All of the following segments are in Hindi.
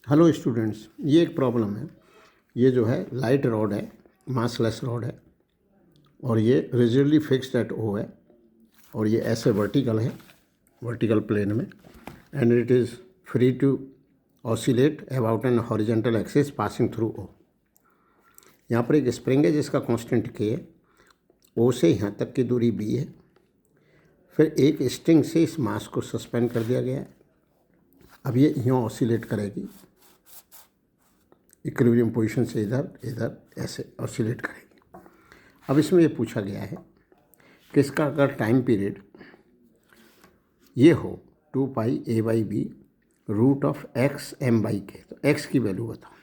हेलो स्टूडेंट्स, ये एक प्रॉब्लम है। ये जो है लाइट रॉड है, मासलेस रॉड है और ये रिजिडली फिक्स्ड एट ओ है और ये ऐसे वर्टिकल है, वर्टिकल प्लेन में, and it is free to oscillate about an horizontal axis passing through O. यहाँ पर एक स्प्रिंग है जिसका कांस्टेंट के है, ओ से यहाँ तक की दूरी बी है। फिर एक स्ट्रिंग से इस मास को सस्पेंड कर दिया गया है। अब ये यहाँ ऑसिलेट करेगी, इक्विलिब्रियम पोजीशन से इधर इधर ऐसे ऑसिलेट करेगी। अब इसमें ये पूछा गया है कि इसका अगर टाइम पीरियड ये हो 2πa/b root of x m/k, तो x की वैल्यू बताओ।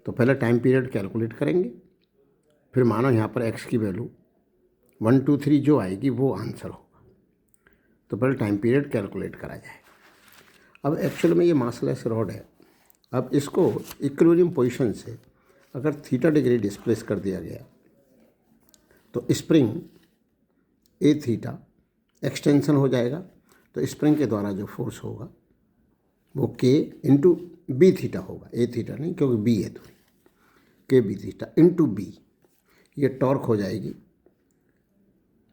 तो पहले टाइम पीरियड कैलकुलेट करेंगे, फिर मानो यहाँ पर x की वैल्यू 1 2 3 जो आएगी वो आंसर होगा। तो पहले टाइम पीरियड कैलकुलेट करा जाएगा। अब एक्चुअल में ये मासलेस रॉड है। अब इसको इक्विलिब्रियम पोजीशन से अगर थीटा डिग्री डिस्प्लेस कर दिया गया तो स्प्रिंग ए थीटा एक्सटेंशन हो जाएगा। तो स्प्रिंग के द्वारा जो फोर्स होगा वो के इंटू बी थीटा होगा, ए थीटा नहीं, क्योंकि बी है दूरी, के बी थीटा इंटू बी। ये टॉर्क हो जाएगी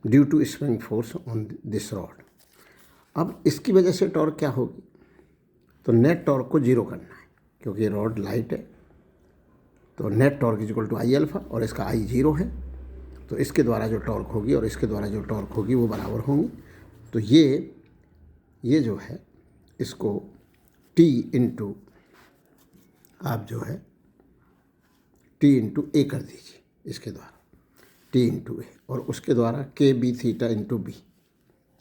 due to spring force on this rod. अब इसकी वजह से टॉर्क क्या होगी? तो नेट टॉर्क को जीरो करना है, क्योंकि ये रॉड लाइट है। तो net torque is equal to I alpha और इसका आई जीरो है। तो इसके द्वारा जो टॉर्क होगी और इसके द्वारा जो टॉर्क होगी वो बराबर होंगी। तो ये जो है इसको टी इंटू आप जो है टी इंटू ए कर दीजिए, इसके द्वारा टी इंटू ए, और उसके द्वारा k B theta into b,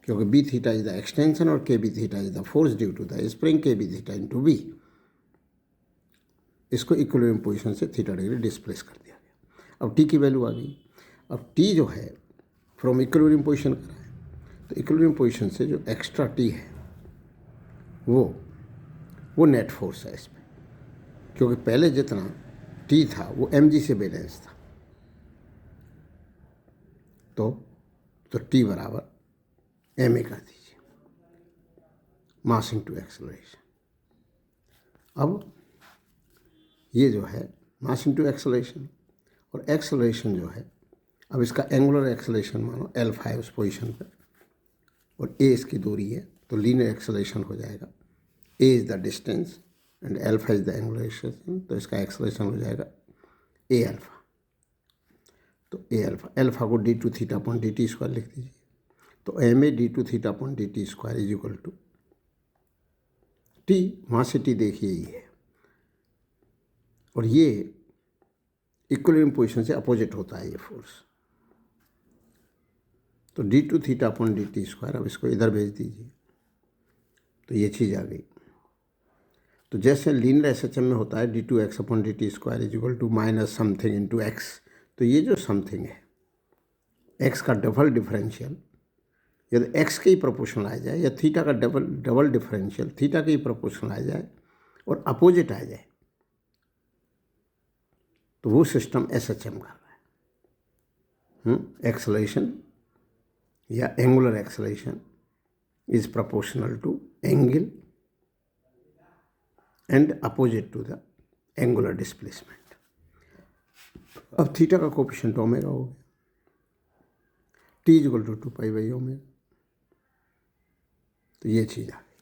क्योंकि b theta is the extension और k B theta is the force due to the spring, k B theta into b. इसको इक्विलिब्रियम पोजीशन से थीटा डिग्री डिस्प्लेस कर दिया गया। अब टी की वैल्यू आ गई। अब टी जो है फ्रॉम इक्विलिब्रियम पोजीशन कर रहा है, तो इक्विलिब्रियम पोजीशन से जो एक्स्ट्रा टी है वो नेट फोर्स है इसमें, क्योंकि पहले जितना टी था वो mg से बैलेंस था। तो टी बराबर ma कर दीजिए, मास इंटू एक्सेलरेशन। अब ये जो है मास इंटू एक्सेलरेशन, और एक्सेलरेशन जो है, अब इसका एंगुलर एक्सेलरेशन मानो एल्फा है उस पोजीशन पर और ए इसकी दूरी है, तो लीनियर एक्सेलरेशन हो जाएगा। A is the distance and alpha is the angular acceleration, तो इसका एक्सेलरेशन हो जाएगा ए अल्फा। तो ए अल्फा को d two theta upon d t square लिख दीजिए। तो m a d two theta upon d t square is equal to t, वहाँ से टी देखिए ये है, और ये इक्विलिब्रियम पोजीशन से अपोजिट होता है ये फोर्स। तो d two theta upon d t square, अब इसको इधर भेज दीजिए तो ये चीज़ आ गई। तो जैसे लीनियर एसएचएम में होता है d two x upon d t square is equal to minus something into x, तो ये जो समथिंग है एक्स का डबल डिफरेंशियल यदि एक्स के ही प्रोपोर्शनल आ जाए, या थीटा का डबल डिफरेंशियल थीटा के ही प्रोपोर्शनल आ जाए और अपोजिट आ जाए, तो वो सिस्टम एसएचएम कर रहा है। एक्सेलरेशन या angular acceleration is proportional to angle and opposite to the angular displacement. अब थीटा का कोफिशिएंट ओमेगा हो गया, टी इक्वल टू 2π/ओमेगा। तो ये चीज़ आ गई।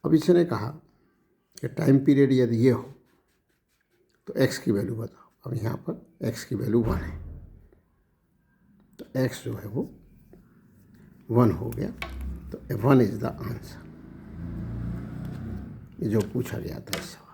अब इसने कहा कि टाइम पीरियड यदि ये हो तो एक्स की वैल्यू बताओ। अब यहाँ पर एक्स की वैल्यू 1 है, तो एक्स जो है वो 1 हो गया। तो 1 इज़ द आंसर, ये जो पूछा गया था इस सवाल।